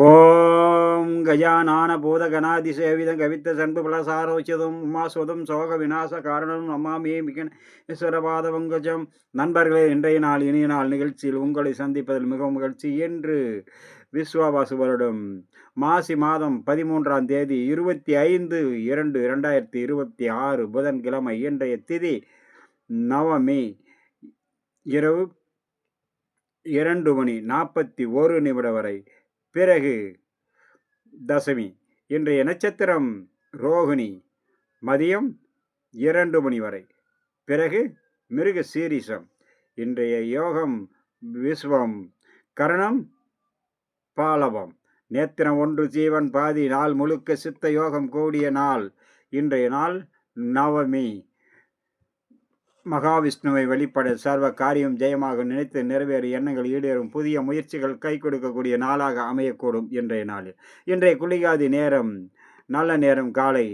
ஓம் கஜானான பூதகணாதிசேவிதம் கவித்த சண்பு பலசாரோச்சிதம் உமாஸ்வதம் சோக விநாச காரணம் நமாமே ஈஸ்வரபாத பங்கஜம். நண்பர்களே, இன்றைய நாள் இனிய நாள் நிகழ்ச்சியில் உங்களை சந்திப்பதில் மிகவும் மகிழ்ச்சி. என்று விஸ்வாவாசு வருடம் மாசி மாதம் 13ஆம் தேதி 25/2/2026 புதன்கிழமை. இன்றைய திதி நவமி, இரவு 2:41 வரை. பிறகு தசமி. இன்றைய நட்சத்திரம் ரோகிணி, மதியம் 2 மணி வரை. பிறகு மிருக சீரிஷம். இன்றைய யோகம் விஸ்வம், கரணம் பாலவம், நேத்திரம் 1, ஜீவன் பாதி. நாள் முழுக்க சித்த யோகம் கூடிய நாள். இன்றைய நாள் நவமி. மகாவிஷ்ணுவை வழிபட சர்வ காரியம் ஜெயமாக நினைத்து நிறைவேறு எண்ணங்கள் ஈடேறும் புதிய முயற்சிகள் கை கொடுக்கக்கூடிய நாளாக அமையக்கூடும் இன்றைய நாளில். இன்றைய குளிகாதி நேரம் நல்ல நேரம் காலை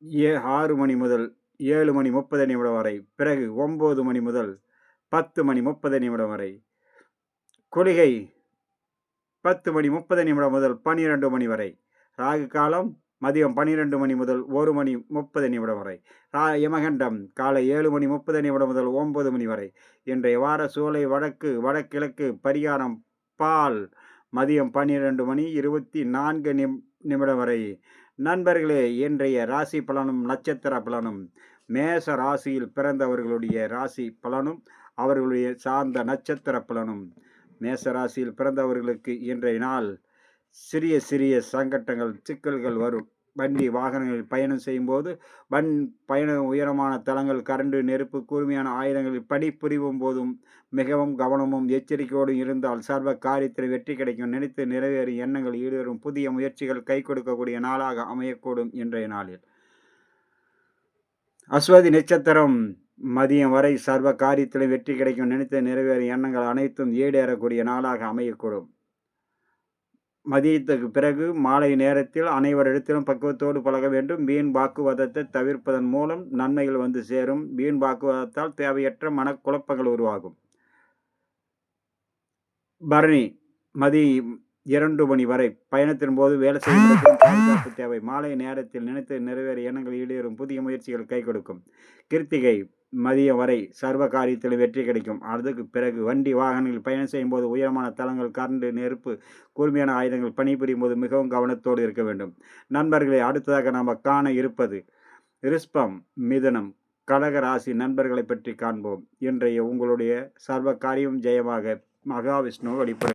6 மணி முதல் 7:30 வரை. பிறகு 9 மணி முதல் 10:30 வரை. குளிகை 10:30 முதல் 12 மணி வரை. ராகு காலம் மதியம் 12 மணி முதல் 1:30 வரை. யமகண்டம் காலை 7:30 முதல் 9 மணி வரை. இன்றைய வார சூலை வடக்கு வடகிழக்கு. பரிகாரம் பால். மதியம் 12:24 வரை. நண்பர்களே, இன்றைய ராசி பலனும் நட்சத்திர பலனும். மேச ராசியில் பிறந்தவர்களுடைய ராசி பலனும் அவர்களுடைய சார்ந்த நட்சத்திர பலனும். மேச ராசியில் பிறந்தவர்களுக்கு இன்றைய நாள் சிறிய சிறிய சங்கட்டங்கள் சிக்கல்கள் வரும். வண்டி வாகனங்களில் பயணம் செய்யும்போது உயரமான தளங்கள், கரண்டு, நெருப்பு, கூர்மையான ஆயுதங்களில் பணிபுரியும் போதும் மிகவும் கவனமும் எச்சரிக்கையோடும் இருந்தால் சர்வ காரியத்தில் வெற்றி கிடைக்கும். நினைத்து நிறைவேறும் எண்ணங்கள் ஈடேறும் புதிய முயற்சிகள் கை கொடுக்கக்கூடிய நாளாக அமையக்கூடும் இன்றைய நாளில். அஸ்வதி நட்சத்திரம் மதியம் வரை சர்வ காரியத்தில் வெற்றி கிடைக்கும். நினைத்து நிறைவேறும் எண்ணங்கள் அனைத்தும் ஈடேறக்கூடிய நாளாக அமையக்கூடும். மதியத்துக்கு பிறகு மாலை நேரத்தில் அனைவரிடத்திலும் பக்குவத்தோடு பழக வேண்டும். வீண் வாக்குவாதத்தை தவிர்ப்பதன் மூலம் நன்மைகள் வந்து சேரும். வீண் வாக்குவாதத்தால் தேவையற்ற மனக்குழப்பங்கள் உருவாகும். பரணி மதியம் 2 மணி வரை. பயணத்தின் போது வேலை செய்வதற்கு பாதுகாப்பு தேவை. மாலை நேரத்தில் நினைத்து நிறைவேற எண்ணங்கள் ஈடேறும் புதிய முயற்சிகள் கை கொடுக்கும். கிருத்திகை மதியம் வரை சர்வ காரியத்தில் வெற்றி கிடைக்கும். அதுக்கு பிறகு வண்டி வாகனங்களில் பயணம் செய்யும் போது உயரமான தளங்கள், கரண்டு, நெருப்பு, கூர்மையான ஆயுதங்கள் பணிபுரியும் போது மிகவும் கவனத்தோடு இருக்க வேண்டும். நண்பர்களை, அடுத்ததாக நாம் காண இருப்பது ரிஷபம், மிதுனம், கடக ராசி நண்பர்களை பற்றி காண்போம். இன்றைய உங்களுடைய சர்வ காரியம் ஜெயமாக மகாவிஷ்ணு வழிபட